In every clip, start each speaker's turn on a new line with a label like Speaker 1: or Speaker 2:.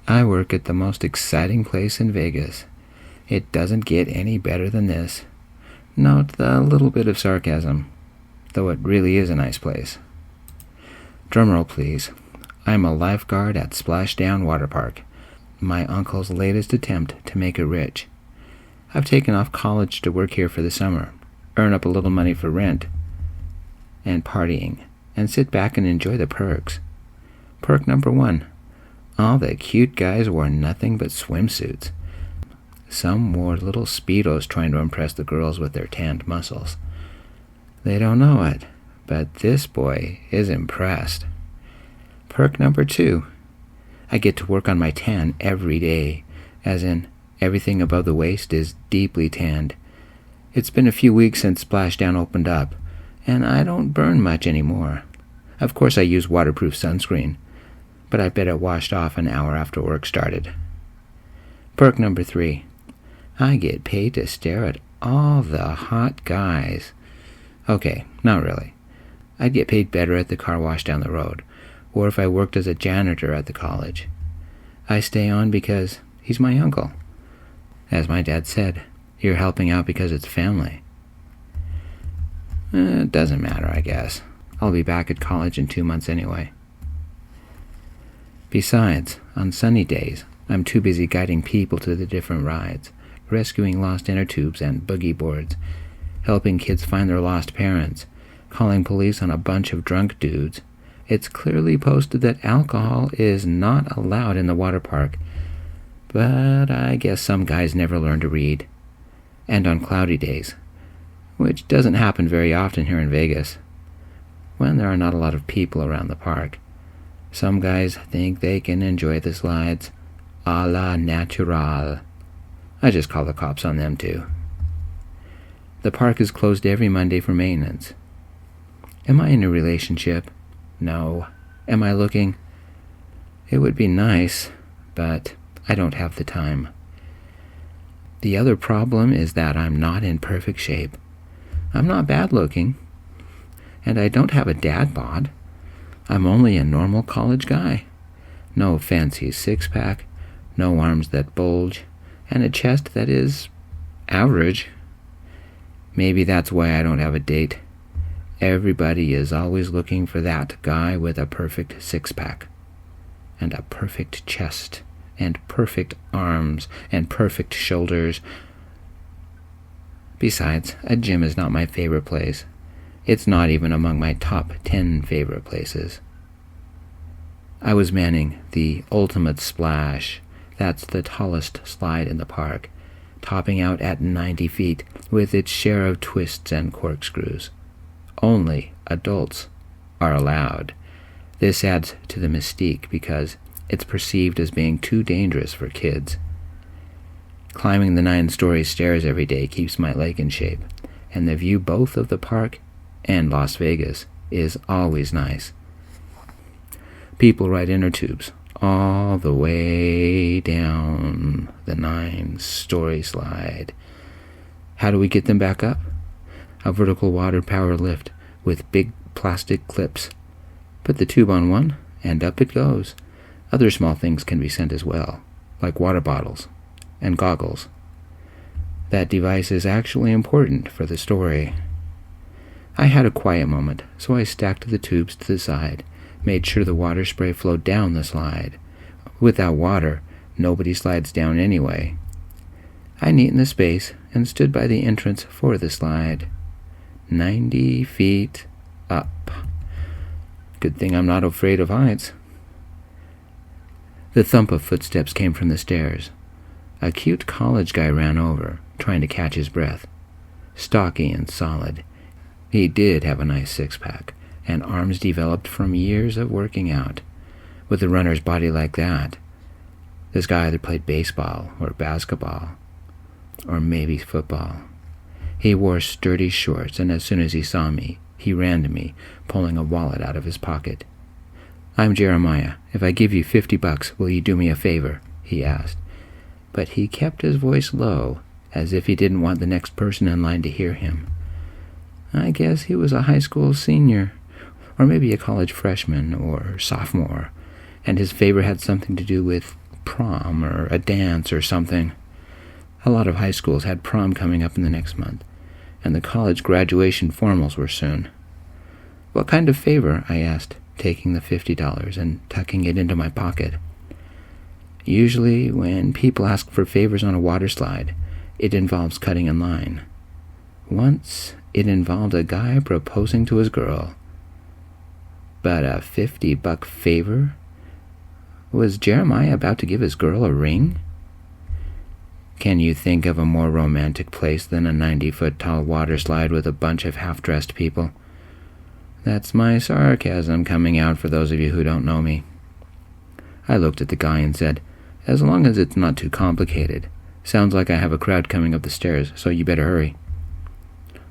Speaker 1: I work at the most exciting place in Vegas. It doesn't get any better than this. Note the little bit of sarcasm, though it really is a nice place. Drumroll, please. I'm a lifeguard at Splashdown Water Park, my uncle's latest attempt to make it rich. I've taken off college to work here for the summer, earn up a little money for rent and partying, and sit back and enjoy the perks. Perk number 1. All the cute guys wore nothing but swimsuits. Some wore little Speedos trying to impress the girls with their tanned muscles. They don't know it, but this boy is impressed. Perk number 2. I get to work on my tan every day, as in everything above the waist is deeply tanned. It's been a few weeks since Splashdown opened up, and I don't burn much anymore. Of course I use waterproof sunscreen, but I bet it washed off an hour after work started. Perk number 3. I get paid to stare at all the hot guys. Okay, not really. I'd get paid better at the car wash down the road, or if I worked as a janitor at the college. I stay on because he's my uncle. As my dad said, you're helping out because it's family. It doesn't matter, I guess. I'll be back at college in 2 months anyway. Besides, on sunny days, I'm too busy guiding people to the different rides, rescuing lost inner tubes and boogie boards, helping kids find their lost parents, calling police on a bunch of drunk dudes. It's clearly posted that alcohol is not allowed in the water park, but I guess some guys never learn to read. And on cloudy days, which doesn't happen very often here in Vegas, when there are not a lot of people around the park, some guys think they can enjoy the slides a la natural. I just call the cops on them too. The park is closed every Monday for maintenance. Am I in a relationship? No. Am I looking? It would be nice, but I don't have the time. The other problem is that I'm not in perfect shape. I'm not bad looking, and I don't have a dad bod. I'm only a normal college guy. No fancy six-pack, no arms that bulge, and a chest that is average. Maybe that's why I don't have a date. Everybody is always looking for that guy with a perfect six-pack, and a perfect chest, and perfect arms, and perfect shoulders. Besides, a gym is not my favorite place. It's not even among my top 10 favorite places. I was manning the Ultimate Splash. That's the tallest slide in the park, topping out at 90 feet with its share of twists and corkscrews. Only adults are allowed. This adds to the mystique because it's perceived as being too dangerous for kids. Climbing the 9-story stairs every day keeps my leg in shape, and the view both of the park and Las Vegas is always nice. People ride inner tubes all the way down the 9-story slide. How do we get them back up? A vertical water power lift with big plastic clips. Put the tube on one, and up it goes. Other small things can be sent as well, like water bottles and goggles. That device is actually important for the story. I had a quiet moment, so I stacked the tubes to the side, made sure the water spray flowed down the slide. Without water, nobody slides down anyway. I neatened the space and stood by the entrance for the slide. 90 feet up. Good thing I'm not afraid of heights. The thump of footsteps came from the stairs. A cute college guy ran over, trying to catch his breath. Stocky and solid. He did have a nice six-pack, and arms developed from years of working out. With a runner's body like that, this guy either played baseball or basketball, or maybe football. He wore sturdy shorts, and as soon as he saw me, he ran to me, pulling a wallet out of his pocket. "I'm Jeremiah. If I give you $50, will you do me a favor?" he asked. But he kept his voice low, as if he didn't want the next person in line to hear him. I guess he was a high school senior, or maybe a college freshman or sophomore, and his favor had something to do with prom or a dance or something. A lot of high schools had prom coming up in the next month, and the college graduation formals were soon. "What kind of favor?" I asked, taking the $50 and tucking it into my pocket. "Usually when people ask for favors on a water slide, it involves cutting in line. Once it involved a guy proposing to his girl." "But a $50 favor? Was Jeremiah about to give his girl a ring?" "Can you think of a more romantic place than a 90-foot-tall water slide with a bunch of half-dressed people? That's my sarcasm coming out for those of you who don't know me." I looked at the guy and said, "As long as it's not too complicated. Sounds like I have a crowd coming up the stairs, so you better hurry."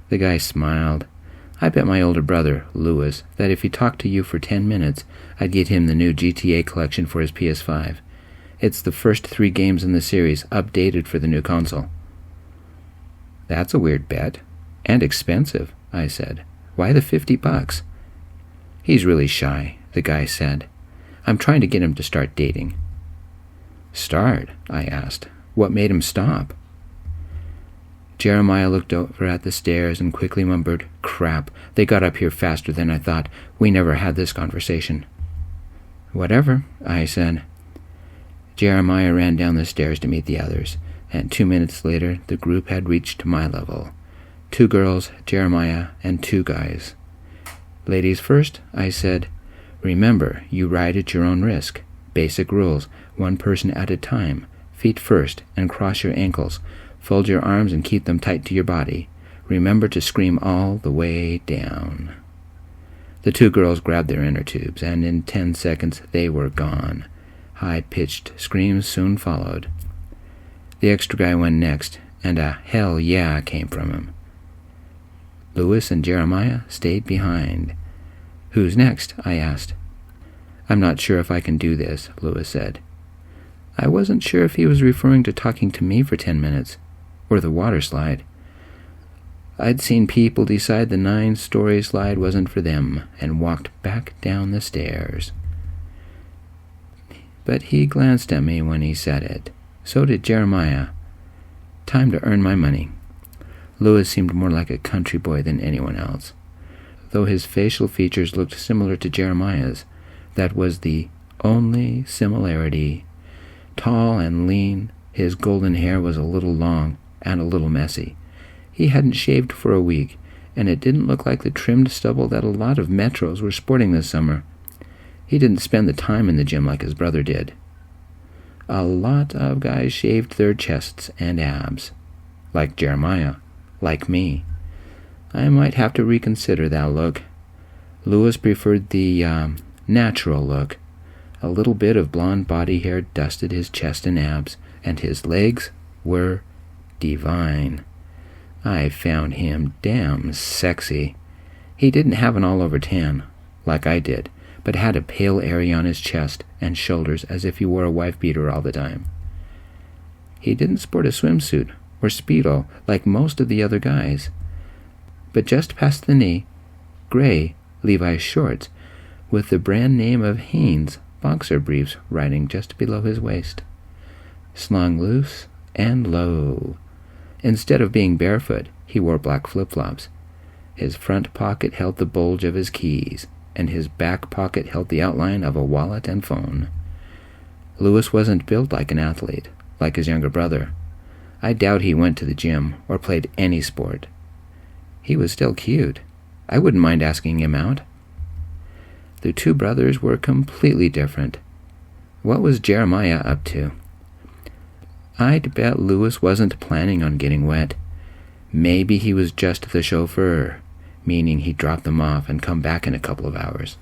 Speaker 1: The guy smiled. "I bet my older brother, Louis, that if he talked to you for 10 minutes, I'd get him the new GTA collection for his PS5. It's the first 3 games in the series, updated for the new console." "That's a weird bet. And expensive," I said. "Why the $50? "He's really shy," the guy said. "I'm trying to get him to start dating." "Start?" I asked. "What made him stop?" Jeremiah looked over at the stairs and quickly mumbled, "Crap, they got up here faster than I thought. We never had this conversation." "Whatever," I said. Jeremiah ran down the stairs to meet the others, and 2 minutes later the group had reached my level. 2 girls, Jeremiah, and 2 guys. "Ladies first," I said. "Remember, you ride at your own risk. Basic rules, 1 person at a time. Feet first, and cross your ankles. Fold your arms and keep them tight to your body. Remember to scream all the way down." The 2 girls grabbed their inner tubes, and in 10 seconds they were gone. High-pitched screams soon followed. The extra guy went next, and a "hell yeah" came from him. Louis and Jeremiah stayed behind. "Who's next?" I asked. "I'm not sure if I can do this," Louis said. I wasn't sure if he was referring to talking to me for 10 minutes, or the water slide. I'd seen people decide the 9-story slide wasn't for them, and walked back down the stairs. But he glanced at me when he said it. So did Jeremiah. Time to earn my money. Louis seemed more like a country boy than anyone else. Though his facial features looked similar to Jeremiah's, that was the only similarity. Tall and lean, his golden hair was a little long and a little messy. He hadn't shaved for a week, and it didn't look like the trimmed stubble that a lot of metros were sporting this summer. He didn't spend the time in the gym like his brother did. A lot of guys shaved their chests and abs. Like Jeremiah. Like me. I might have to reconsider that look. Louis preferred the natural look. A little bit of blonde body hair dusted his chest and abs, and his legs were divine. I found him damn sexy. He didn't have an all-over tan, like I did, but had a pale area on his chest and shoulders as if he wore a wife-beater all the time. He didn't sport a swimsuit or Speedo like most of the other guys, but just past the knee, gray Levi's shorts with the brand name of Hanes boxer briefs riding just below his waist, slung loose and low. Instead of being barefoot, he wore black flip-flops. His front pocket held the bulge of his keys, and his back pocket held the outline of a wallet and phone. Louis wasn't built like an athlete, like his younger brother. I doubt he went to the gym or played any sport. He was still cute. I wouldn't mind asking him out. The 2 brothers were completely different. What was Jeremiah up to? I'd bet Louis wasn't planning on getting wet. Maybe he was just the chauffeur, meaning he'd drop them off and come back in a couple of hours.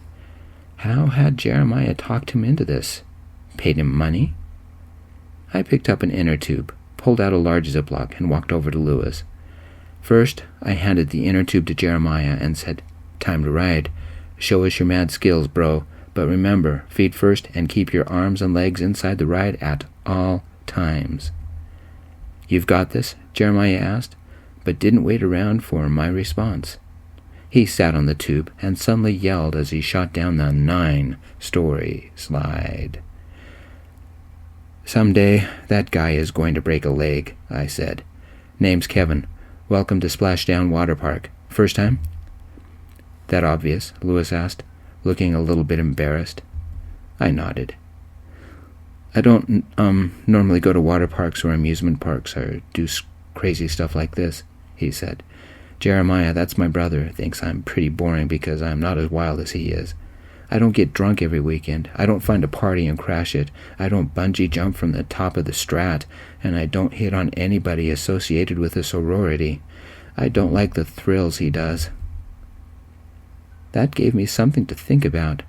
Speaker 1: How had Jeremiah talked him into this? Paid him money? I picked up an inner tube, pulled out a large Ziploc, and walked over to Louis. First, I handed the inner tube to Jeremiah and said, "Time to ride. Show us your mad skills, bro. But remember, feet first and keep your arms and legs inside the ride at all times." "You've got this?" Jeremiah asked, but didn't wait around for my response. He sat on the tube and suddenly yelled as he shot down the 9-story slide. "Someday that guy is going to break a leg," I said. "Name's Kevin. Welcome to Splashdown Water Park. First time?" "That obvious?" Lewis asked, looking a little bit embarrassed. I nodded. "I don't normally go to water parks or amusement parks or do crazy stuff like this," he said. "Jeremiah, that's my brother, thinks I'm pretty boring because I'm not as wild as he is. I don't get drunk every weekend. I don't find a party and crash it. I don't bungee jump from the top of the Strat, and I don't hit on anybody associated with a sorority. I don't like the thrills he does." That gave me something to think about.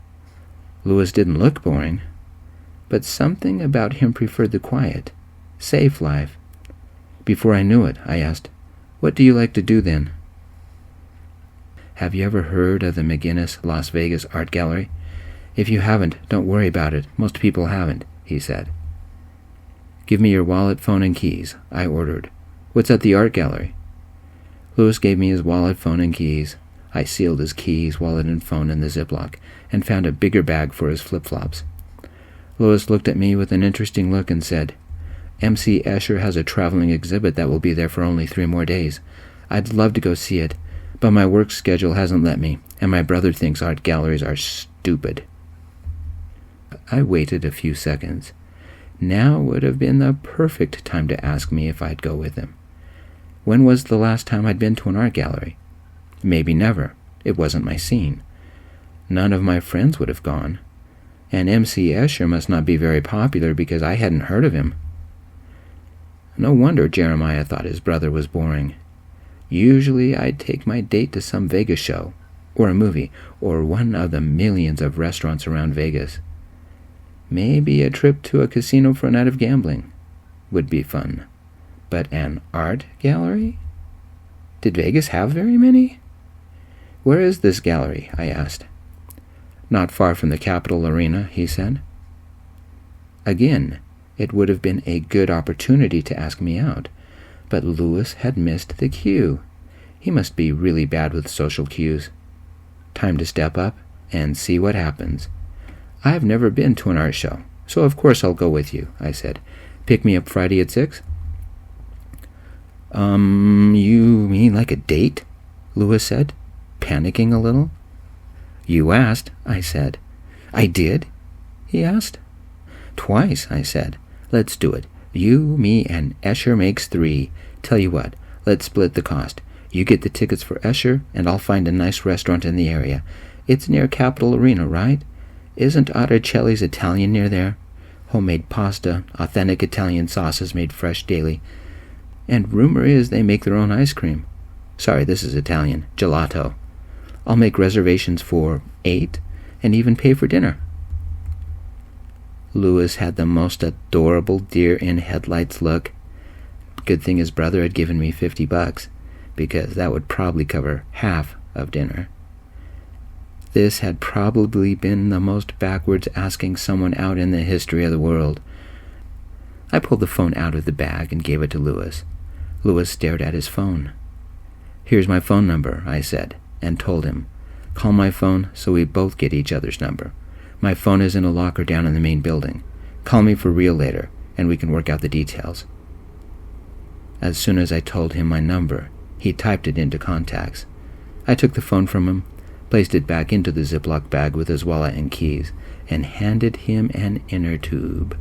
Speaker 1: Lewis didn't look boring, but something about him preferred the quiet, safe life. Before I knew it, I asked, "What do you like to do then?" "Have you ever heard of the McGinnis Las Vegas Art Gallery? If you haven't, don't worry about it. Most people haven't," he said. "Give me your wallet, phone, and keys," I ordered. "What's at the art gallery?" Lewis gave me his wallet, phone, and keys. I sealed his keys, wallet, and phone in the Ziploc, and found a bigger bag for his flip-flops. Lewis looked at me with an interesting look and said, "MC Escher has a traveling exhibit that will be there for only 3 more days. I'd love to go see it, but my work schedule hasn't let me, and my brother thinks art galleries are stupid." I waited a few seconds. Now would have been the perfect time to ask me if I'd go with him. When was the last time I'd been to an art gallery? Maybe never. It wasn't my scene. None of my friends would have gone. And MC Escher must not be very popular because I hadn't heard of him. No wonder Jeremiah thought his brother was boring. Usually I'd take my date to some Vegas show, or a movie, or one of the millions of restaurants around Vegas. Maybe a trip to a casino for a night of gambling would be fun. But an art gallery? Did Vegas have very many? "Where is this gallery?" I asked. "Not far from the Capitol Arena," he said. Again, it would have been a good opportunity to ask me out, but Lewis had missed the cue. He must be really bad with social cues. Time to step up and see what happens. "I've never been to an art show, so of course I'll go with you," I said. "Pick me up Friday at 6? You mean like a date?" Lewis said, panicking a little. "You asked," I said. "I did?" he asked. "Twice," I said. "Let's do it. You, me, and Escher makes 3. Tell you what, let's split the cost. You get the tickets for Escher, and I'll find a nice restaurant in the area. It's near Capitol Arena, right? Isn't Articelli's Italian near there? Homemade pasta, authentic Italian sauces made fresh daily. And rumor is they make their own ice cream. Sorry, this is Italian. Gelato. I'll make reservations for 8 and even pay for dinner." Lewis had the most adorable deer-in-headlights look. Good thing his brother had given me $50, because that would probably cover half of dinner. This had probably been the most backwards asking someone out in the history of the world. I pulled the phone out of the bag and gave it to Lewis. Lewis stared at his phone. "Here's my phone number," I said, and told him, "Call my phone so we both get each other's number. My phone is in a locker down in the main building. Call me for real later, and we can work out the details." As soon as I told him my number, he typed it into contacts. I took the phone from him, placed it back into the Ziploc bag with his wallet and keys, and handed him an inner tube.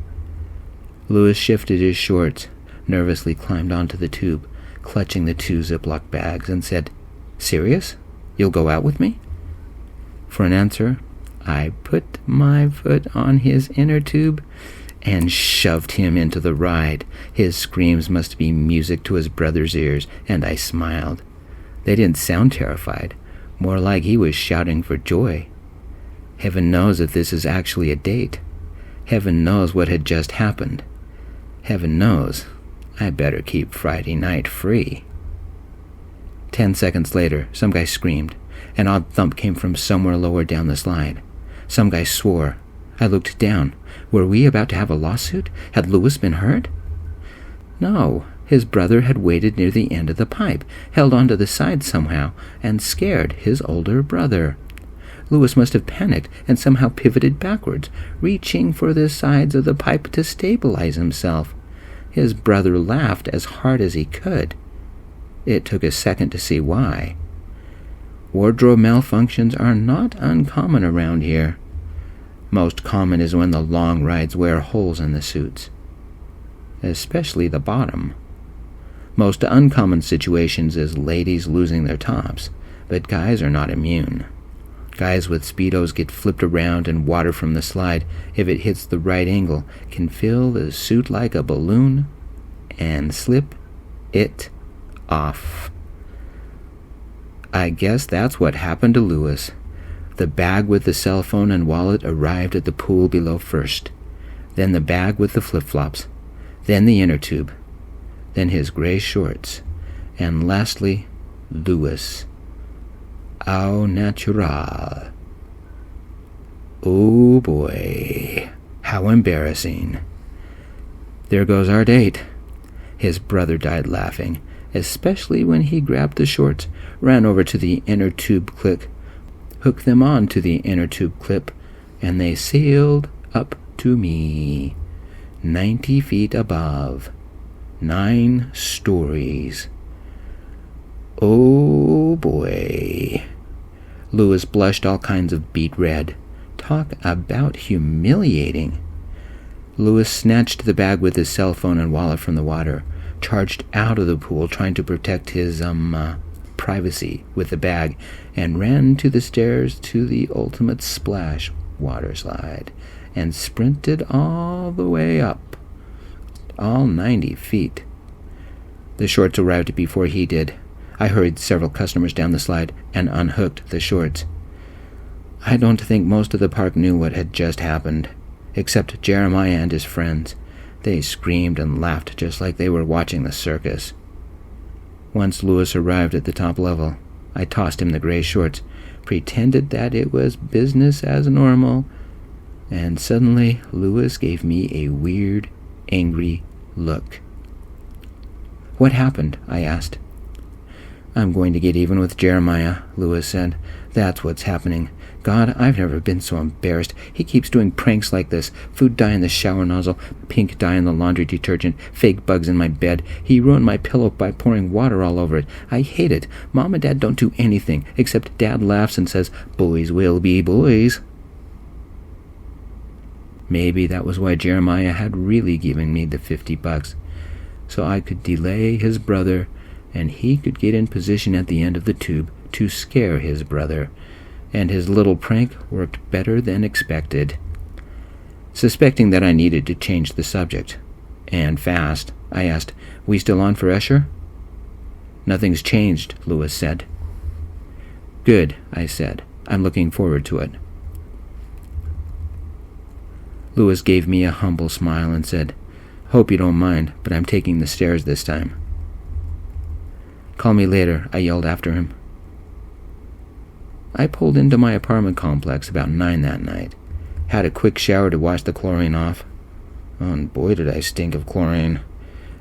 Speaker 1: Lewis shifted his shorts, nervously climbed onto the tube, clutching the 2 Ziploc bags, and said, "Serious? You'll go out with me?" For an answer, I put my foot on his inner tube and shoved him into the ride. His screams must be music to his brother's ears, and I smiled. They didn't sound terrified, more like he was shouting for joy. Heaven knows if this is actually a date. Heaven knows what had just happened. Heaven knows I better keep Friday night free. 10 seconds later, some guy screamed. An odd thump came from somewhere lower down the slide. Some guy swore. I looked down. Were we about to have a lawsuit? Had Lewis been hurt? No, his brother had waited near the end of the pipe, held onto the side somehow, and scared his older brother. Louis must have panicked and somehow pivoted backwards, reaching for the sides of the pipe to stabilize himself. His brother laughed as hard as he could. It took a second to see why. Wardrobe malfunctions are not uncommon around here. Most common is when the long rides wear holes in the suits, especially the bottom. Most uncommon situations is ladies losing their tops, but guys are not immune. Guys with Speedos get flipped around and water from the slide, if it hits the right angle, can fill the suit like a balloon and slip it off. I guess that's what happened to Louis. The bag with the cell phone and wallet arrived at the pool below first, then the bag with the flip-flops, then the inner tube, then his gray shorts, and lastly, Louis. Au natural. Oh boy, how embarrassing. There goes our date. His brother died laughing, especially when he grabbed the shorts, ran over to the inner tube clip, hooked them on to the inner tube clip, and they sailed up to me, 90 feet above, 9 stories. Oh boy. Louis blushed all kinds of beet red. Talk about humiliating. Louis snatched the bag with his cell phone and wallet from the water, charged out of the pool trying to protect his, privacy with the bag, and ran to the stairs to the ultimate splash water slide, and sprinted all the way up, all 90 feet. The shorts arrived before he did. I hurried several customers down the slide and unhooked the shorts. I don't think most of the park knew what had just happened, except Jeremiah and his friends. They screamed and laughed just like they were watching the circus. Once Louis arrived at the top level, I tossed him the gray shorts, pretended that it was business as normal, and suddenly Louis gave me a weird, angry look. What happened? I asked. I'm going to get even with Jeremiah, Louis said. That's what's happening. God, I've never been so embarrassed. He keeps doing pranks like this. Food dye in the shower nozzle, pink dye in the laundry detergent, fake bugs in my bed. He ruined my pillow by pouring water all over it. I hate it. Mom and Dad don't do anything, except Dad laughs and says, boys will be boys. Maybe that was why Jeremiah had really given me the $50, so I could delay his brother, and he could get in position at the end of the tube to scare his brother, and his little prank worked better than expected. Suspecting that I needed to change the subject, and fast, I asked, we still on for Escher? Nothing's changed, Louis said. Good, I said. I'm looking forward to it. Louis gave me a humble smile and said, hope you don't mind, but I'm taking the stairs this time. Call me later, I yelled after him. I pulled into my apartment complex about 9 that night, had a quick shower to wash the chlorine off. Oh, and boy did I stink of chlorine,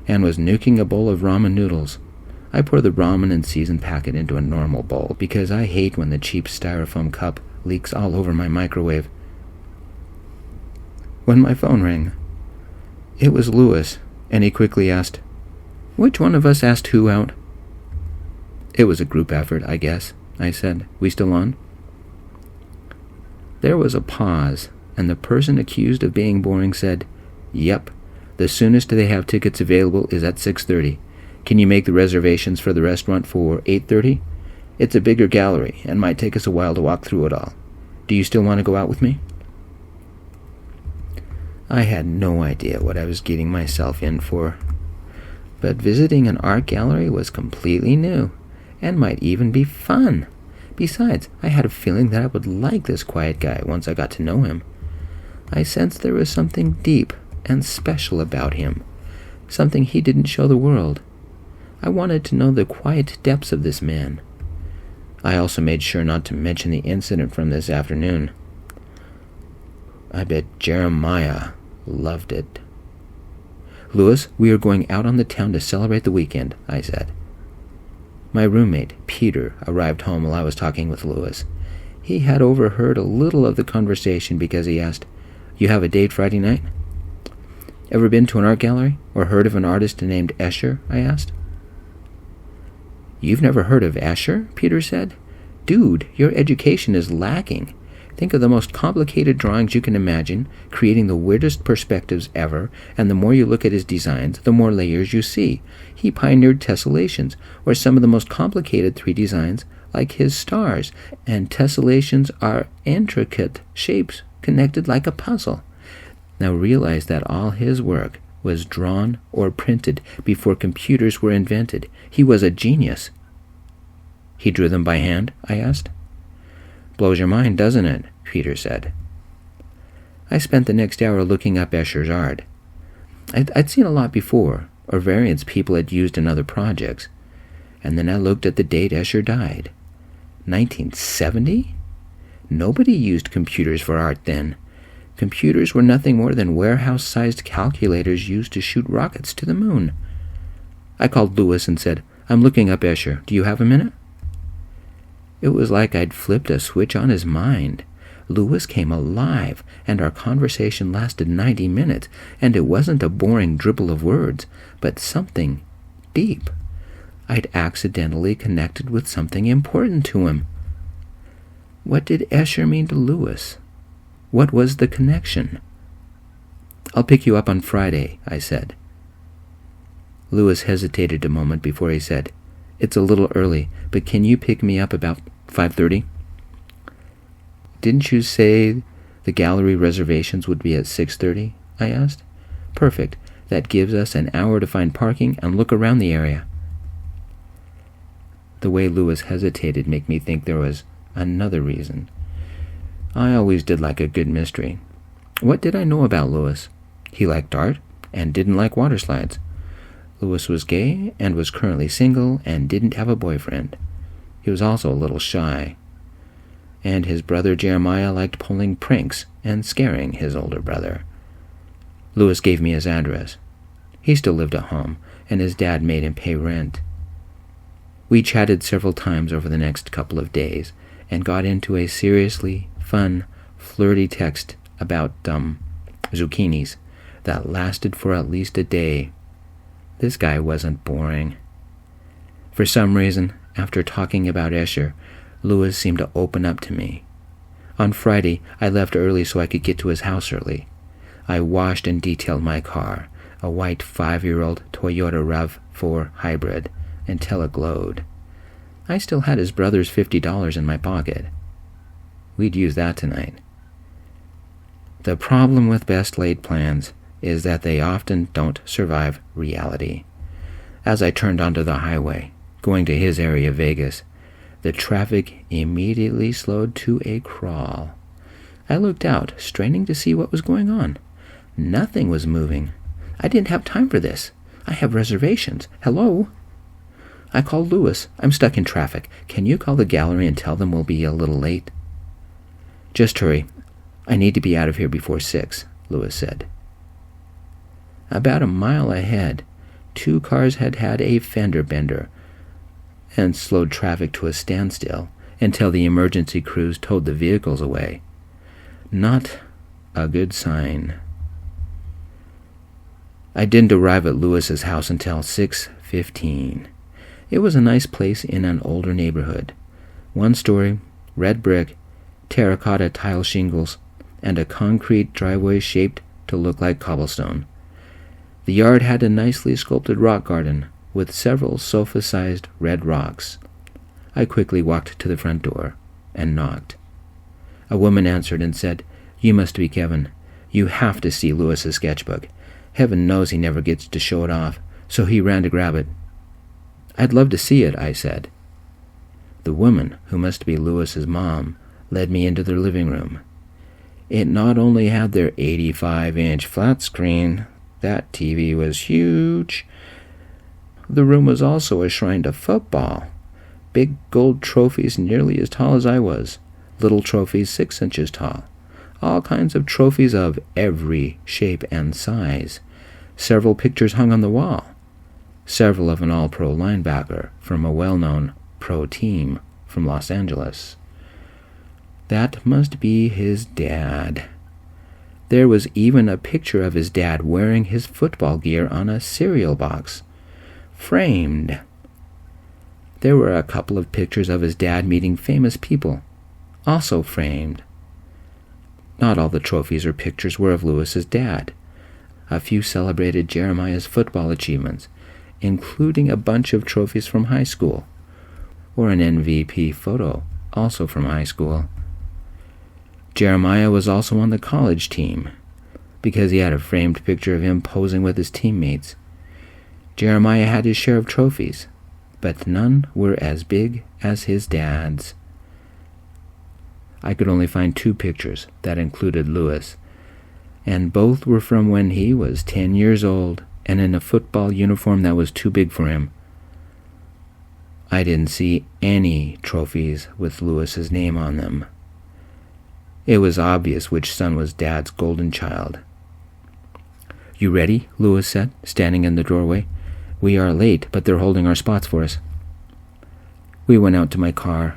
Speaker 1: and was nuking a bowl of ramen noodles. I poured the ramen and seasoned packet into a normal bowl, because I hate when the cheap styrofoam cup leaks all over my microwave. When my phone rang, it was Louis, and he quickly asked, which one of us asked who out? It was a group effort, I guess, I said. We still on? There was a pause, and the person accused of being boring said, Yep, the soonest they have tickets available is at 6:30. Can you make the reservations for the restaurant for 8:30? It's a bigger gallery, and might take us a while to walk through it all. Do you still want to go out with me? I had no idea what I was getting myself in for, but visiting an art gallery was completely new, and might even be fun. Besides, I had a feeling that I would like this quiet guy once I got to know him. I sensed there was something deep and special about him, something he didn't show the world. I wanted to know the quiet depths of this man. I also made sure not to mention the incident from this afternoon. I bet Jeremiah loved it. Louis, we are going out on the town to celebrate the weekend, I said. My roommate, Peter, arrived home while I was talking with Louis. He had overheard a little of the conversation because he asked, "You have a date Friday night?" "Ever been to an art gallery or heard of an artist named Escher?" I asked. "You've never heard of Escher?" Peter said. "Dude, your education is lacking. Think of the most complicated drawings you can imagine, creating the weirdest perspectives ever, and the more you look at his designs, the more layers you see. He pioneered tessellations, or some of the most complicated 3D designs, like his stars, and tessellations are intricate shapes connected like a puzzle. Now realize that all his work was drawn or printed before computers were invented. He was a genius." "He drew them by hand?" I asked. "Blows your mind, doesn't it?" Peter said. I spent the next hour looking up Escher's art. I'd seen a lot before, or variants people had used in other projects, and then I looked at the date Escher died. 1970? Nobody used computers for art then. Computers were nothing more than warehouse-sized calculators used to shoot rockets to the moon. I called Lewis and said, "I'm looking up Escher. Do you have a minute?" It was like I'd flipped a switch on his mind. Lewis came alive, and our conversation lasted 90 minutes, and it wasn't a boring dribble of words, but something deep. I'd accidentally connected with something important to him. What did Escher mean to Lewis? What was the connection? "I'll pick you up on Friday," I said. Lewis hesitated a moment before he said, "It's a little early, but can you pick me up about 5:30? "Didn't you say the gallery reservations would be at 6:30? I asked. "Perfect. That gives us an hour to find parking and look around the area." The way Lewis hesitated made me think there was another reason. I always did like a good mystery. What did I know about Lewis? He liked art and didn't like water slides. Lewis was gay and was currently single and didn't have a boyfriend. He was also a little shy. And his brother Jeremiah liked pulling pranks and scaring his older brother. Lewis gave me his address. He still lived at home, and his dad made him pay rent. We chatted several times over the next couple of days and got into a seriously fun, flirty text about zucchinis that lasted for at least a day. This guy wasn't boring. For some reason, after talking about Escher, Lewis seemed to open up to me. On Friday, I left early so I could get to his house early. I washed and detailed my car, a white 5-year-old Toyota RAV4 hybrid, until it glowed. I still had his brother's $50 in my pocket. We'd use that tonight. The problem with best-laid plans is that they often don't survive reality. As I turned onto the highway, going to his area, Vegas, the traffic immediately slowed to a crawl. I looked out, straining to see what was going on. Nothing was moving. I didn't have time for this. I have reservations. Hello? I called Lewis. "I'm stuck in traffic. Can you call the gallery and tell them we'll be a little late?" "Just hurry. I need to be out of here before 6, Lewis said. About a mile ahead, 2 cars had had a fender bender and slowed traffic to a standstill until the emergency crews towed the vehicles away. Not a good sign. I didn't arrive at Lewis's house until 6:15. It was a nice place in an older neighborhood. 1 story, red brick, terracotta tile shingles, and a concrete driveway shaped to look like cobblestone. The yard had a nicely sculpted rock garden with several sofa-sized red rocks. I quickly walked to the front door and knocked. A woman answered and said, "You must be Kevin. You have to see Lewis's sketchbook. Heaven knows he never gets to show it off, so he ran to grab it." "I'd love to see it," I said. The woman, who must be Lewis's mom, led me into their living room. It not only had their 85-inch flat screen, that TV was huge. The room was also a shrine to football. Big gold trophies nearly as tall as I was, little trophies 6 inches tall, all kinds of trophies of every shape and size. Several pictures hung on the wall, several of an all-pro linebacker from a well-known pro team from Los Angeles. That must be his dad. There was even a picture of his dad wearing his football gear on a cereal box, framed. There were a couple of pictures of his dad meeting famous people, also framed. Not all the trophies or pictures were of Lewis's dad. A few celebrated Jeremiah's football achievements, including a bunch of trophies from high school, or an MVP photo, also from high school. Jeremiah was also on the college team, because he had a framed picture of him posing with his teammates. Jeremiah had his share of trophies, but none were as big as his dad's. I could only find 2 pictures that included Lewis, and both were from when he was 10 years old and in a football uniform that was too big for him. I didn't see any trophies with Lewis's name on them. It was obvious which son was Dad's golden child. "You ready?" Lewis said, standing in the doorway. "We are late, but they're holding our spots for us." We went out to my car.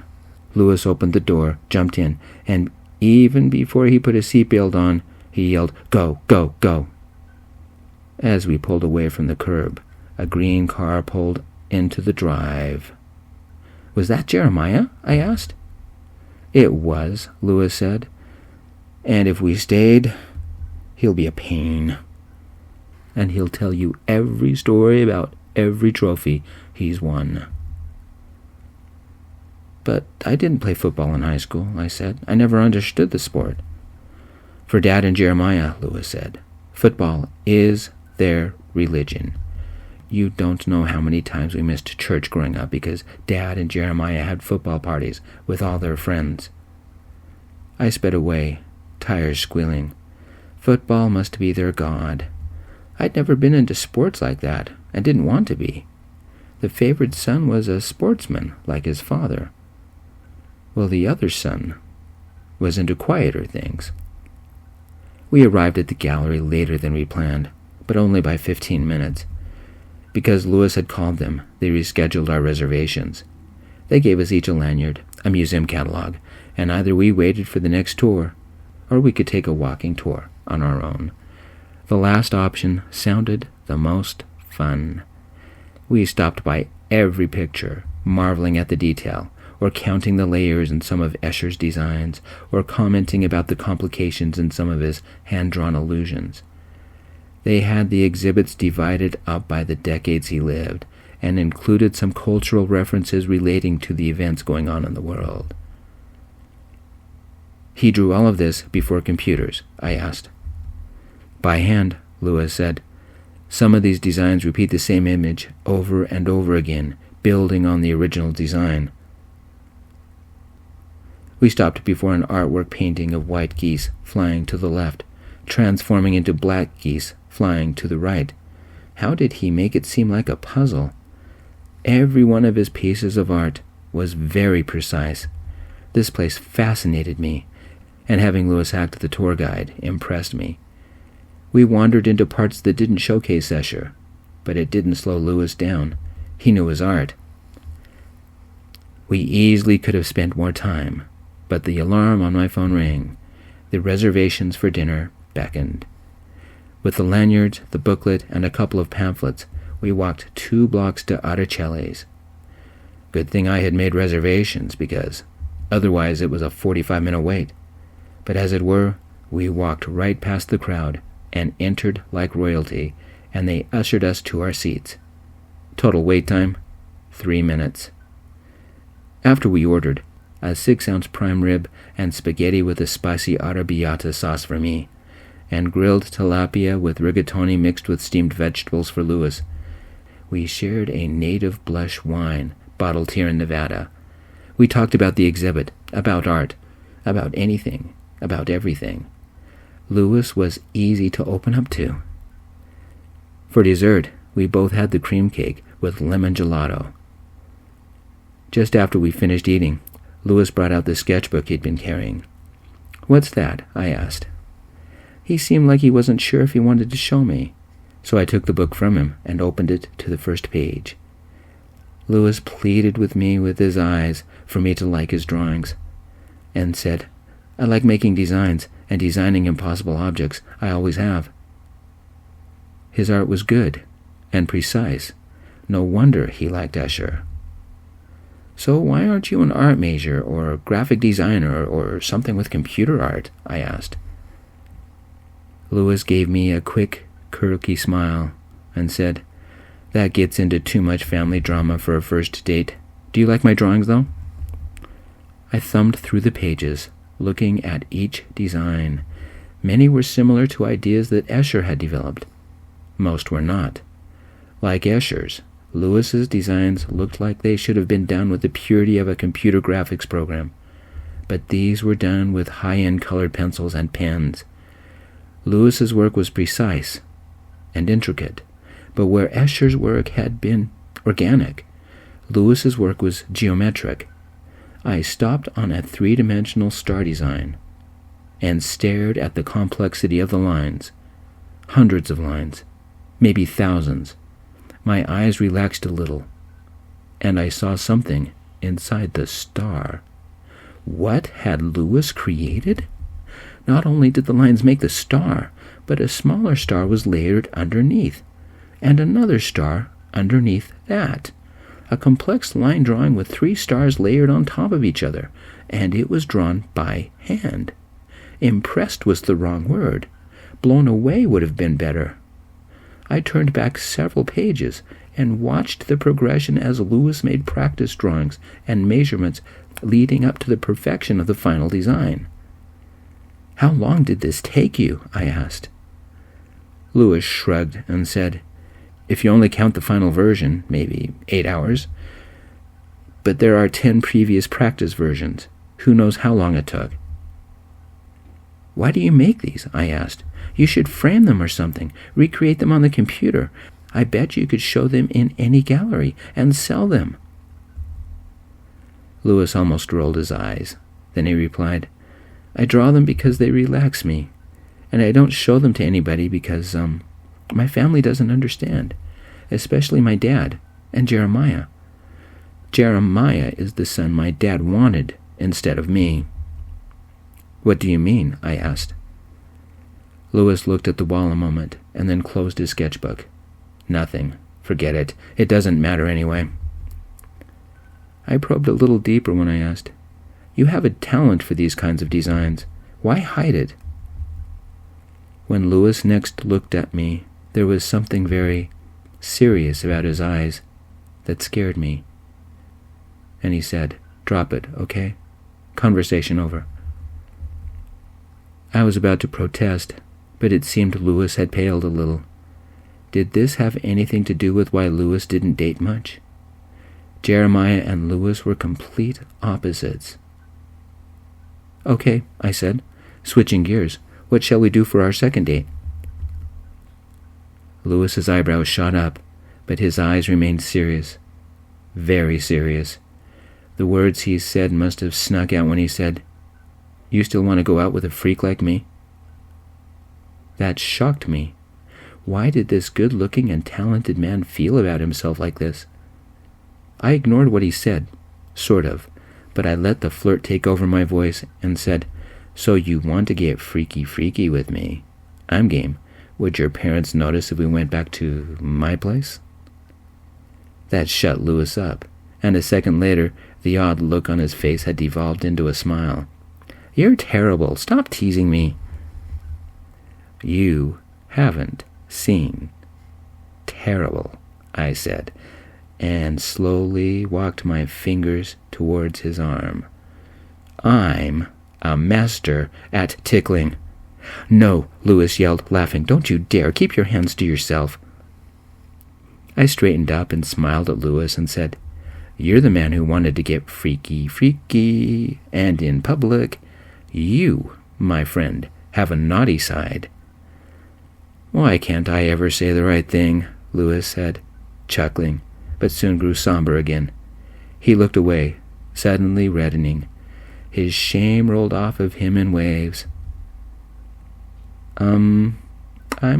Speaker 1: Lewis opened the door, jumped in, and even before he put his seatbelt on, he yelled, "Go, go, go!" As we pulled away from the curb, a green car pulled into the drive. "Was that Jeremiah?" I asked. "It was," Lewis said. "And if we stayed, he'll be a pain. And he'll tell you every story about every trophy he's won." "But I didn't play football in high school," I said. "I never understood the sport." "For Dad and Jeremiah," Lewis said, "football is their religion. You don't know how many times we missed church growing up because Dad and Jeremiah had football parties with all their friends." I sped away, tires squealing. Football must be their god. I'd never been into sports like that, and didn't want to be. The favorite son was a sportsman, like his father. Well, the other son was into quieter things. We arrived at the gallery later than we planned, but only by 15 minutes. Because Lewis had called them, they rescheduled our reservations. They gave us each a lanyard, a museum catalog, and either we waited for the next tour, or we could take a walking tour on our own. The last option sounded the most fun. We stopped by every picture, marveling at the detail, or counting the layers in some of Escher's designs, or commenting about the complications in some of his hand-drawn illusions. They had the exhibits divided up by the decades he lived, and included some cultural references relating to the events going on in the world. "He drew all of this before computers?" I asked. "By hand," Lewis said. "Some of these designs repeat the same image over and over again, building on the original design." We stopped before an artwork painting of white geese flying to the left, transforming into black geese flying to the right. How did he make it seem like a puzzle? Every one of his pieces of art was very precise. This place fascinated me, and having Lewis act the tour guide impressed me. We wandered into parts that didn't showcase Escher, but it didn't slow Lewis down. He knew his art. We easily could have spent more time, but the alarm on my phone rang. The reservations for dinner beckoned. With the lanyards, the booklet, and a couple of pamphlets, we walked 2 blocks to Articelli's. Good thing I had made reservations, because otherwise it was a 45-minute wait. But as it were, we walked right past the crowd and entered like royalty, and they ushered us to our seats. Total wait time, 3 minutes. After we ordered, a 6-ounce prime rib and spaghetti with a spicy arrabbiata sauce for me, and grilled tilapia with rigatoni mixed with steamed vegetables for Lewis. We shared a native blush wine, bottled here in Nevada. We talked about the exhibit, about art, about anything, about everything. Lewis was easy to open up to. For dessert, we both had the cream cake with lemon gelato. Just after we finished eating, Lewis brought out the sketchbook he'd been carrying. "What's that?" I asked. He seemed like he wasn't sure if he wanted to show me, so I took the book from him and opened it to the first page. Lewis pleaded with me with his eyes for me to like his drawings, and said, I like making designs and designing impossible objects. I always have." His art was good and precise. No wonder he liked Escher. "So why aren't you an art major or a graphic designer or something with computer art?" I asked. Lewis gave me a quick, quirky smile and said, "That gets into too much family drama for a first date. Do you like my drawings, though?" I thumbed through the pages, looking at each design. Many were similar to ideas that Escher had developed. Most were not. Like Escher's, Lewis's designs looked like they should have been done with the purity of a computer graphics program, but these were done with high-end colored pencils and pens. Lewis's work was precise and intricate, but where Escher's work had been organic, Lewis's work was geometric. I stopped on a three-dimensional star design and stared at the complexity of the lines. Hundreds of lines, maybe thousands. My eyes relaxed a little, and I saw something inside the star. What had Lewis created? Not only did the lines make the star, but a smaller star was layered underneath, and another star underneath that. A complex line drawing with 3 stars layered on top of each other, and it was drawn by hand. Impressed was the wrong word. Blown away would have been better. I turned back several pages and watched the progression as Lewis made practice drawings and measurements leading up to the perfection of the final design. "How long did this take you?" I asked. Lewis shrugged and said, "If you only count the final version, maybe 8 hours. But there are 10 previous practice versions. Who knows how long it took?" "Why do you make these?" I asked. "You should frame them or something, recreate them on the computer. I bet you could show them in any gallery and sell them." Lewis almost rolled his eyes. Then he replied, "I draw them because they relax me, and I don't show them to anybody because, my family doesn't understand, especially my dad and Jeremiah. Jeremiah is the son my dad wanted instead of me." "What do you mean?" I asked. Lewis looked at the wall a moment and then closed his sketchbook. "Nothing. Forget it. It doesn't matter anyway." I probed a little deeper when I asked, "You have a talent for these kinds of designs. Why hide it?" When Lewis next looked at me, there was something very serious about his eyes that scared me. And he said, "Drop it, okay? Conversation over." I was about to protest, but it seemed Lewis had paled a little. Did this have anything to do with why Lewis didn't date much? Jeremiah and Lewis were complete opposites. "Okay," I said, switching gears. "What shall we do for our second date?" Lewis's eyebrows shot up, but his eyes remained serious. Very serious. The words he said must have snuck out when he said, "You still want to go out with a freak like me?" That shocked me. Why did this good-looking and talented man feel about himself like this? I ignored what he said, sort of, but I let the flirt take over my voice and said, "So you want to get freaky with me? I'm game. Would your parents notice if we went back to my place?" That shut Lewis up, and a second later, the odd look on his face had devolved into a smile. "You're terrible. Stop teasing me." "You haven't seen terrible," I said, and slowly walked my fingers towards his arm. "I'm a master at tickling." "No," Lewis yelled, laughing. "Don't you dare. Keep your hands to yourself." I straightened up and smiled at Lewis and said, "You're the man who wanted to get freaky, and in public. You, my friend, have a naughty side." "Why can't I ever say the right thing?" Lewis said, chuckling, but soon grew somber again. He looked away, suddenly reddening. His shame rolled off of him in waves. I'm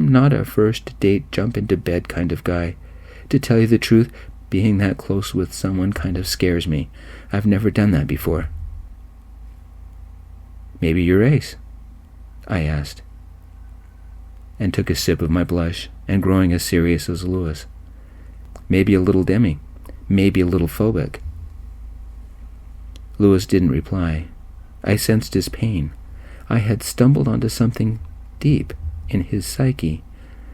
Speaker 1: not a first date jump into bed kind of guy. To tell you the truth, being that close with someone kind of scares me. I've never done that before." Maybe your ace? I asked, and took a sip of my blush, and growing as serious as Lewis. Maybe a little demi, maybe a little phobic. Lewis didn't reply. I sensed his pain. I had stumbled onto something deep in his psyche,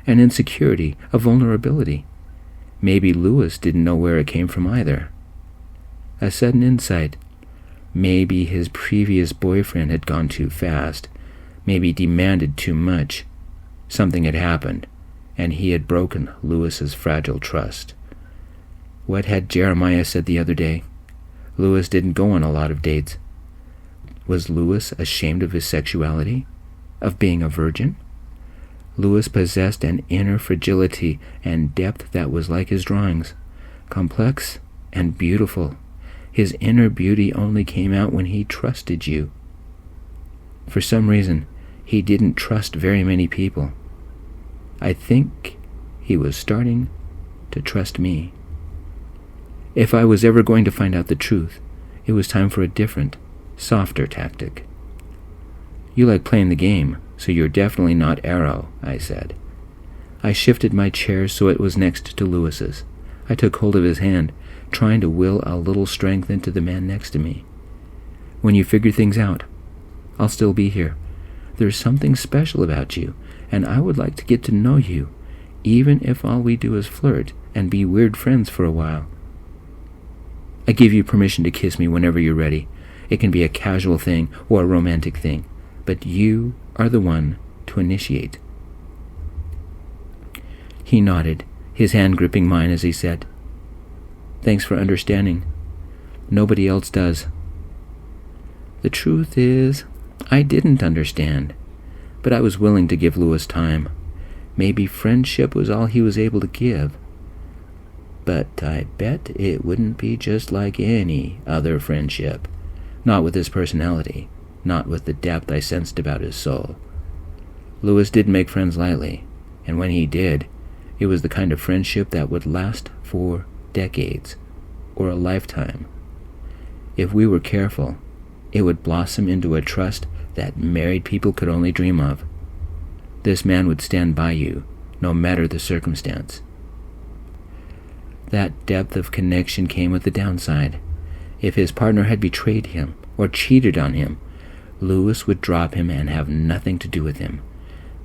Speaker 1: an insecurity, a vulnerability. Maybe Lewis didn't know where it came from either. A sudden insight. Maybe his previous boyfriend had gone too fast, maybe demanded too much. Something had happened, and he had broken Lewis's fragile trust. What had Jeremiah said the other day? Lewis didn't go on a lot of dates. Was Lewis ashamed of his sexuality? Of being a virgin? Lewis possessed an inner fragility and depth that was like his drawings, complex and beautiful. His inner beauty only came out when he trusted you. For some reason, he didn't trust very many people. I think he was starting to trust me. If I was ever going to find out the truth, it was time for a different, softer tactic. You like playing the game, so you're definitely not Arrow, I said. I shifted my chair so it was next to Lewis's. I took hold of his hand, trying to will a little strength into the man next to me. When you figure things out, I'll still be here. There's something special about you, and I would like to get to know you, even if all we do is flirt and be weird friends for a while. I give you permission to kiss me whenever you're ready. It can be a casual thing or a romantic thing, but you are the one to initiate. He nodded, his hand gripping mine as he said, "Thanks for understanding. Nobody else does." The truth is, I didn't understand, but I was willing to give Lewis time. Maybe friendship was all he was able to give. But I bet it wouldn't be just like any other friendship. Not with his personality, not with the depth I sensed about his soul. Lewis didn't make friends lightly, and when he did, it was the kind of friendship that would last for decades, or a lifetime. If we were careful, it would blossom into a trust that married people could only dream of. This man would stand by you, no matter the circumstance. That depth of connection came with the downside. If his partner had betrayed him or cheated on him, Lewis would drop him and have nothing to do with him.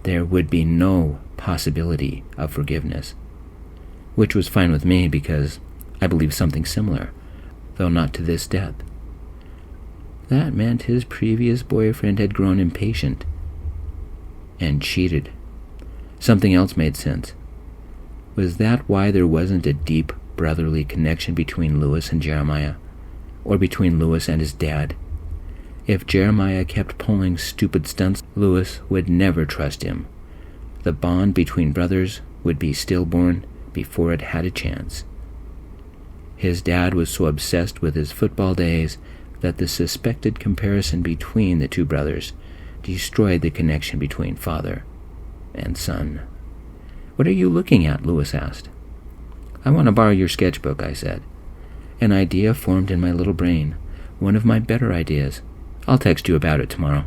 Speaker 1: There would be no possibility of forgiveness, which was fine with me because I believed something similar, though not to this depth. That meant his previous boyfriend had grown impatient and cheated. Something else made sense. Was that why there wasn't a deep brotherly connection between Lewis and Jeremiah, or between Lewis and his dad? If Jeremiah kept pulling stupid stunts, Lewis would never trust him. The bond between brothers would be stillborn before it had a chance. His dad was so obsessed with his football days that the suspected comparison between the two brothers destroyed the connection between father and son. "What are you looking at?" Lewis asked. "I want to borrow your sketchbook," I said. An idea formed in my little brain, one of my better ideas. I'll text you about it tomorrow.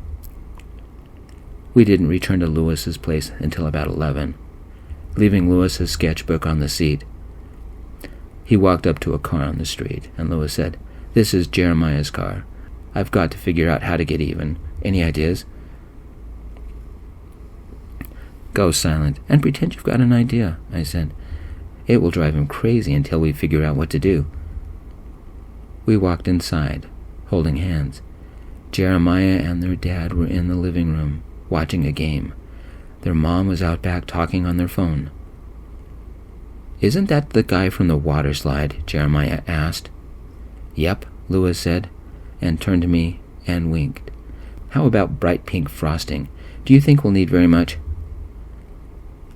Speaker 1: We didn't return to Lewis's place until about 11, leaving Lewis's sketchbook on the seat. He walked up to a car on the street, and Lewis said, "This is Jeremiah's car. I've got to figure out how to get even. Any ideas?" "Go silent and pretend you've got an idea," I said. "It will drive him crazy until we figure out what to do." We walked inside, holding hands. Jeremiah and their dad were in the living room, watching a game. Their mom was out back talking on their phone. "Isn't that the guy from the water slide?" Jeremiah asked. "Yep," Lewis said, and turned to me and winked. "How about bright pink frosting? Do you think we'll need very much?"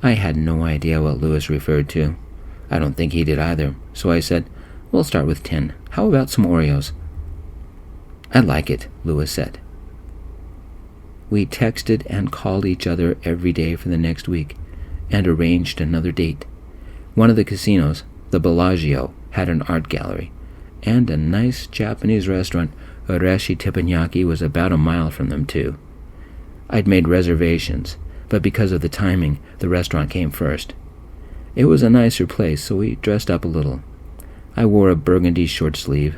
Speaker 1: I had no idea what Lewis referred to. I don't think he did either, so I said, "We'll start with 10. How about some Oreos?" "I like it," Lewis said. We texted and called each other every day for the next week, and arranged another date. One of the casinos, the Bellagio, had an art gallery, and a nice Japanese restaurant Oreshi Teppanyaki was about a mile from them, too. I'd made reservations, but because of the timing, the restaurant came first. It was a nicer place, so we dressed up a little. I wore a burgundy short sleeve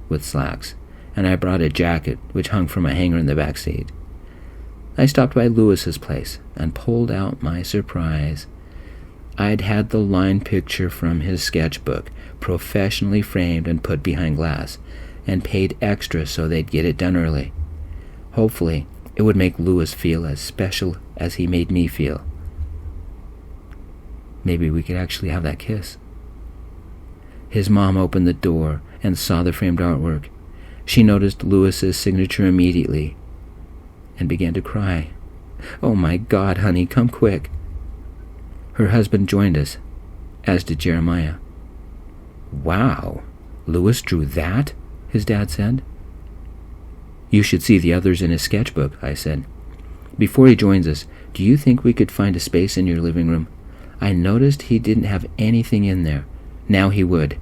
Speaker 1: with slacks, and I brought a jacket which hung from a hanger in the back seat. I stopped by Lewis's place and pulled out my surprise. I'd had the line picture from his sketchbook professionally framed and put behind glass, and paid extra so they'd get it done early. Hopefully, it would make Lewis feel as special as he made me feel. Maybe we could actually have that kiss. His mom opened the door and saw the framed artwork. She noticed Lewis's signature immediately and began to cry. "Oh my God, honey, come quick." Her husband joined us, as did Jeremiah. "Wow, Lewis drew that?" his dad said. "You should see the others in his sketchbook," I said. "Before he joins us, do you think we could find a space in your living room? I noticed he didn't have anything in there. Now he would."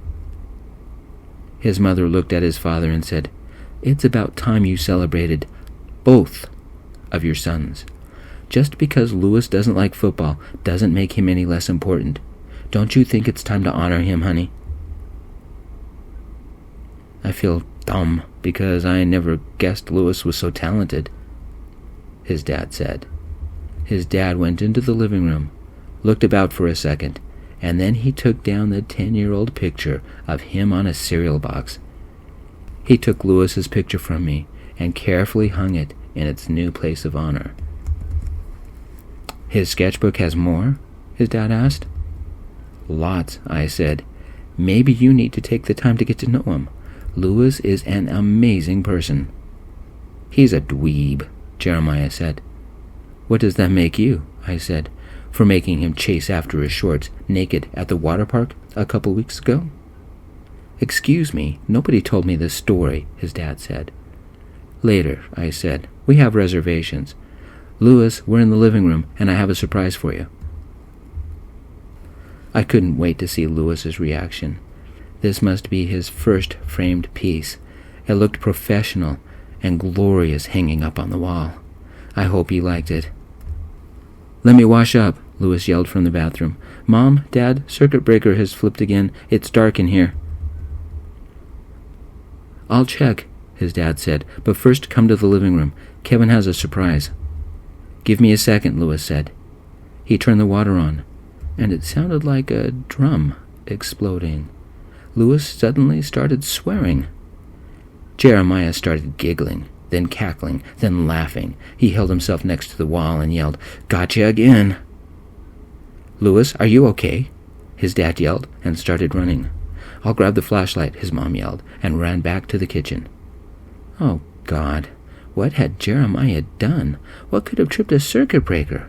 Speaker 1: His mother looked at his father and said, "It's about time you celebrated both of your sons. Just because Lewis doesn't like football doesn't make him any less important. Don't you think it's time to honor him, honey?" "I feel dumb because I never guessed Lewis was so talented," his dad said. His dad went into the living room, looked about for a second, and then he took down the 10-year-old picture of him on a cereal box. He took Lewis's picture from me and carefully hung it in its new place of honor. "His sketchbook has more?" his dad asked. "Lots," I said. "Maybe you need to take the time to get to know him. Lewis is an amazing person." "He's a dweeb," Jeremiah said. "What does that make you?" I said, "for making him chase after his shorts naked at the water park a couple weeks ago?" "Excuse me, nobody told me this story," his dad said. "Later," I said. "We have reservations. Lewis, we're in the living room, and I have a surprise for you." I couldn't wait to see Lewis's reaction. This must be his first framed piece. It looked professional and glorious hanging up on the wall. I hope he liked it. "Let me wash up," Lewis yelled from the bathroom. "Mom, Dad, circuit breaker has flipped again. It's dark in here." "I'll check," his dad said, "but first come to the living room. Kevin has a surprise." "Give me a second," Lewis said. He turned the water on, and it sounded like a drum exploding. Lewis suddenly started swearing. Jeremiah started giggling, then cackling, then laughing. He held himself next to the wall and yelled, "Gotcha again!" "Lewis, are you okay?" his dad yelled and started running. "I'll grab the flashlight," his mom yelled, and ran back to the kitchen. Oh, God, what had Jeremiah done? What could have tripped a circuit breaker?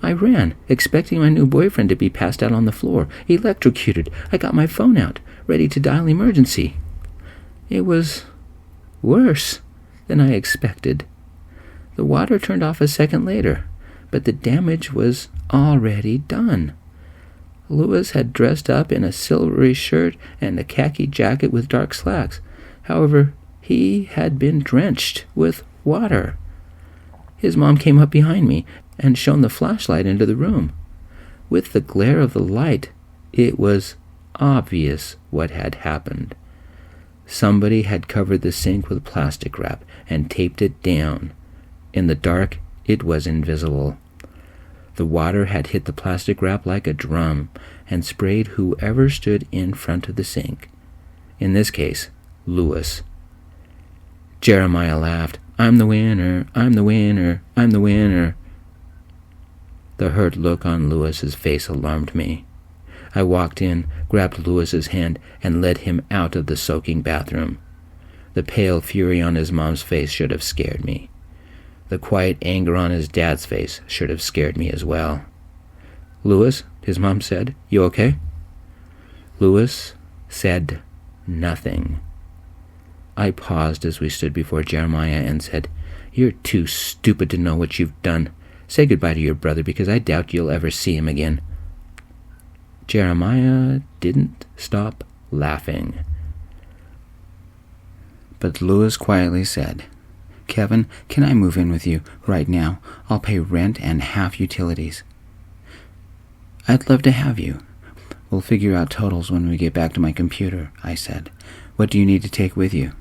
Speaker 1: I ran, expecting my new boyfriend to be passed out on the floor, electrocuted. I got my phone out, ready to dial emergency. It was worse than I expected. The water turned off a second later, but the damage was already done. Lewis had dressed up in a silvery shirt and a khaki jacket with dark slacks. However, he had been drenched with water. His mom came up behind me and shone the flashlight into the room. With the glare of the light, it was obvious what had happened. Somebody had covered the sink with plastic wrap and taped it down. In the dark, it was invisible. The water had hit the plastic wrap like a drum and sprayed whoever stood in front of the sink. In this case, Lewis. Jeremiah laughed. "I'm the winner, I'm the winner, I'm the winner." The hurt look on Lewis's face alarmed me. I walked in, grabbed Lewis's hand, and led him out of the soaking bathroom. The pale fury on his mom's face should have scared me. The quiet anger on his dad's face should have scared me as well. "Lewis," his mom said, "you okay?" Lewis said nothing. I paused as we stood before Jeremiah and said, "You're too stupid to know what you've done. Say goodbye to your brother, because I doubt you'll ever see him again." Jeremiah didn't stop laughing. But Louis quietly said, "Kevin, can I move in with you right now? I'll pay rent and half utilities." "I'd love to have you. We'll figure out totals when we get back to my computer," I said. "What do you need to take with you?"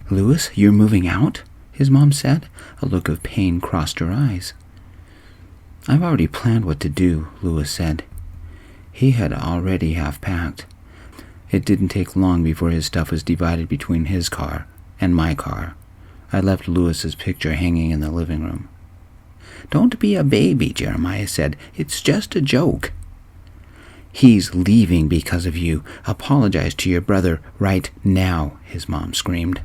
Speaker 1: "Louis, you're moving out?" his mom said. A look of pain crossed her eyes. "I've already planned what to do," Louis said. He had already half-packed. It didn't take long before his stuff was divided between his car and my car. I left Louis's picture hanging in the living room. "Don't be a baby," Jeremiah said. "It's just a joke." "He's leaving because of you. Apologize to your brother right now," his mom screamed.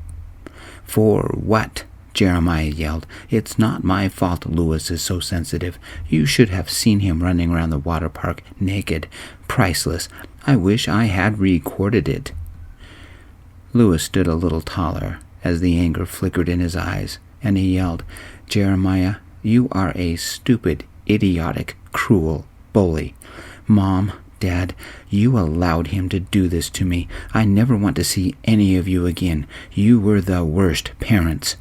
Speaker 1: "For what?" Jeremiah yelled. "It's not my fault Louis is so sensitive. You should have seen him running around the water park naked. Priceless. I wish I had recorded it." Louis stood a little taller as the anger flickered in his eyes, and he yelled, "Jeremiah, you are a stupid, idiotic, cruel bully. Mom, Dad, you allowed him to do this to me. I never want to see any of you again. You were the worst parents."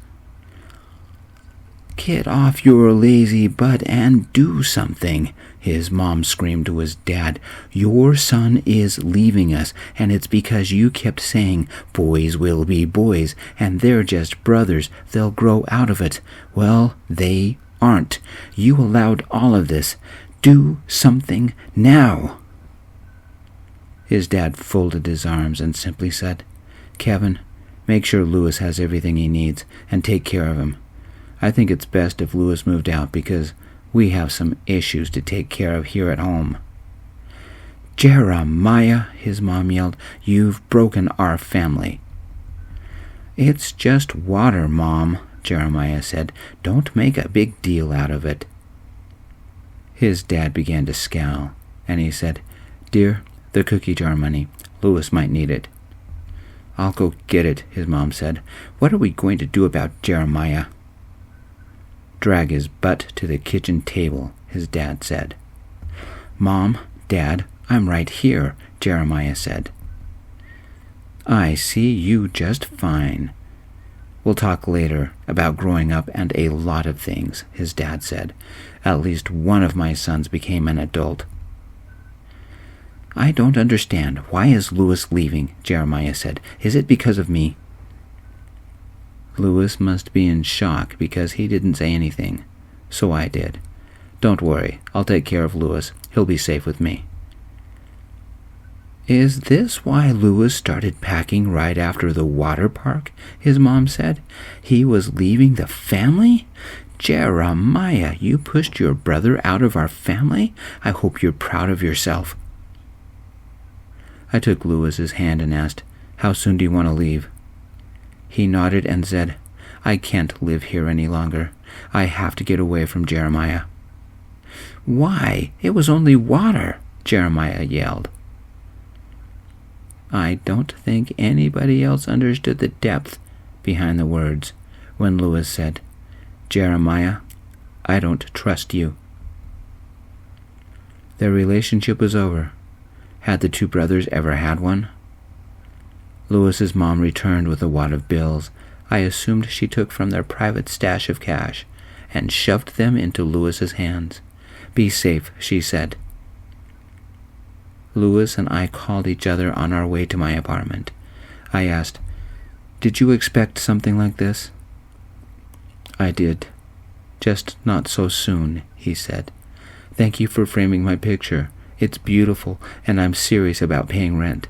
Speaker 1: "Get off your lazy butt and do something," his mom screamed to his dad. "Your son is leaving us, and it's because you kept saying, 'Boys will be boys, and they're just brothers. They'll grow out of it.' Well, they aren't. You allowed all of this. Do something now." His dad folded his arms and simply said, "Kevin, make sure Louis has everything he needs, and take care of him. I think it's best if Louis moved out because we have some issues to take care of here at home." "Jeremiah," his mom yelled, "you've broken our family." "It's just water, Mom," Jeremiah said. "Don't make a big deal out of it." His dad began to scowl, and he said, "Dear, the cookie jar money. Louis might need it." "I'll go get it," his mom said. "What are we going to do about Jeremiah?" "Drag his butt to the kitchen table," his dad said. "Mom, Dad, I'm right here," Jeremiah said. "I see you just fine. We'll talk later about growing up and a lot of things," his dad said. "At least one of my sons became an adult." "I don't understand. Why is Louis leaving?" Jeremiah said. "Is it because of me?" Louis must be in shock because he didn't say anything. So I did. "Don't worry. I'll take care of Louis. He'll be safe with me." "Is this why Louis started packing right after the water park?" his mom said. "He was leaving the family? Jeremiah, you pushed your brother out of our family? I hope you're proud of yourself." I took Louis's hand and asked, "How soon do you want to leave?" He nodded and said, "I can't live here any longer. I have to get away from Jeremiah." "Why? It was only water," Jeremiah yelled. I don't think anybody else understood the depth behind the words when Louis said, "Jeremiah, I don't trust you." Their relationship was over. Had the two brothers ever had one? Louis's mom returned with a wad of bills I assumed she took from their private stash of cash and shoved them into Louis's hands. "Be safe," she said. Louis and I called each other on our way to my apartment. I asked, "Did you expect something like this?" "I did. Just not so soon," he said. "Thank you for framing my picture. It's beautiful, and I'm serious about paying rent."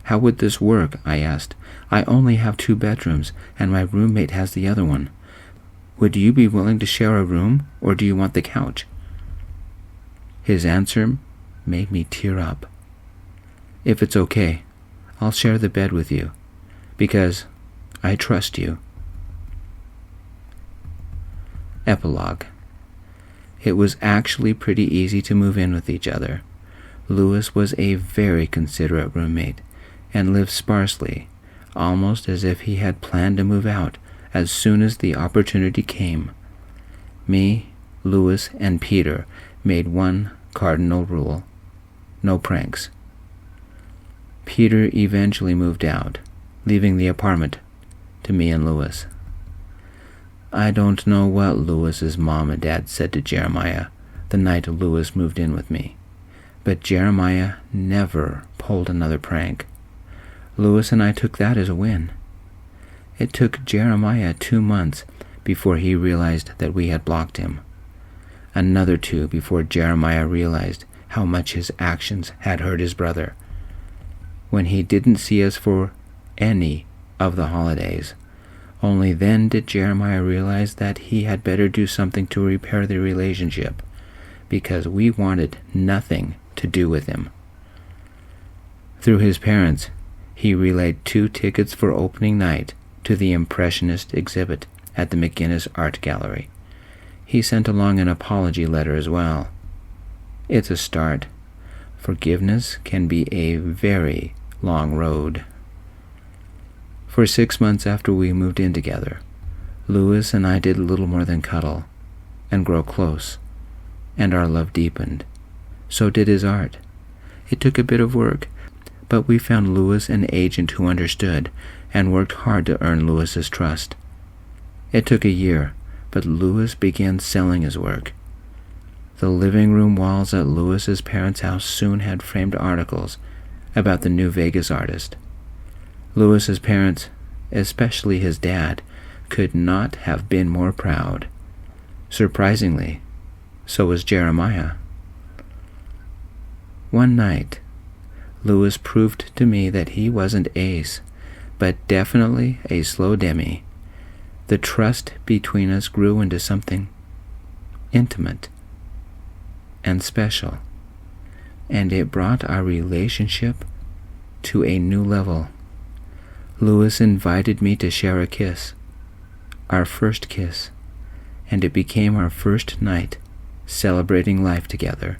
Speaker 1: "How would this work?" I asked. "I only have 2 bedrooms, and my roommate has the other one. Would you be willing to share a room, or do you want the couch?" His answer made me tear up. "If it's okay, I'll share the bed with you, because I trust you." Epilogue. It was actually pretty easy to move in with each other. Louis was a very considerate roommate, and lived sparsely, almost as if he had planned to move out as soon as the opportunity came. Me, Louis, and Peter made one cardinal rule: no pranks. Peter eventually moved out, leaving the apartment to me and Louis. I don't know what Louis's mom and dad said to Jeremiah the night Louis moved in with me, but Jeremiah never pulled another prank. Louis and I took that as a win. It took Jeremiah 2 months before he realized that we had blocked him. Another 2 before Jeremiah realized how much his actions had hurt his brother. When he didn't see us for any of the holidays, only then did Jeremiah realize that he had better do something to repair the relationship, because we wanted nothing to do with him. Through his parents, he relayed 2 tickets for opening night to the Impressionist exhibit at the McGinnis Art Gallery. He sent along an apology letter as well. It's a start. Forgiveness can be a very long road. For 6 months after we moved in together, Louis and I did little more than cuddle and grow close, and our love deepened. So did his art. It took a bit of work, but we found Louis an agent who understood and worked hard to earn Louis's trust. It took a year, but Louis began selling his work. The living room walls at Louis's parents' house soon had framed articles about the new Vegas artist. Louis's parents, especially his dad, could not have been more proud. Surprisingly, so was Jeremiah. One night, Louis proved to me that he wasn't ace, but definitely a slow demi. The trust between us grew into something intimate and special, and it brought our relationship to a new level. Louis invited me to share a kiss, our first kiss, and it became our first night celebrating life together.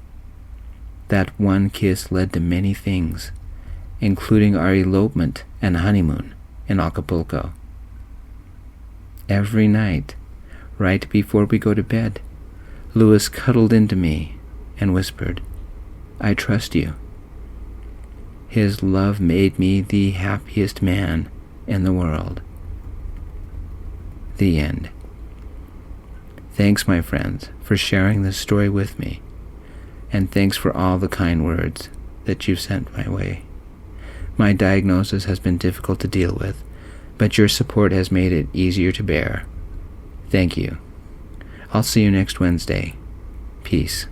Speaker 1: That one kiss led to many things, including our elopement and honeymoon in Acapulco. Every night, right before we go to bed, Louis cuddled into me and whispered, "I trust you." His love made me the happiest man in the world. The end. Thanks, my friends, for sharing this story with me, and thanks for all the kind words that you've sent my way. My diagnosis has been difficult to deal with, but your support has made it easier to bear. Thank you. I'll see you next Wednesday. Peace.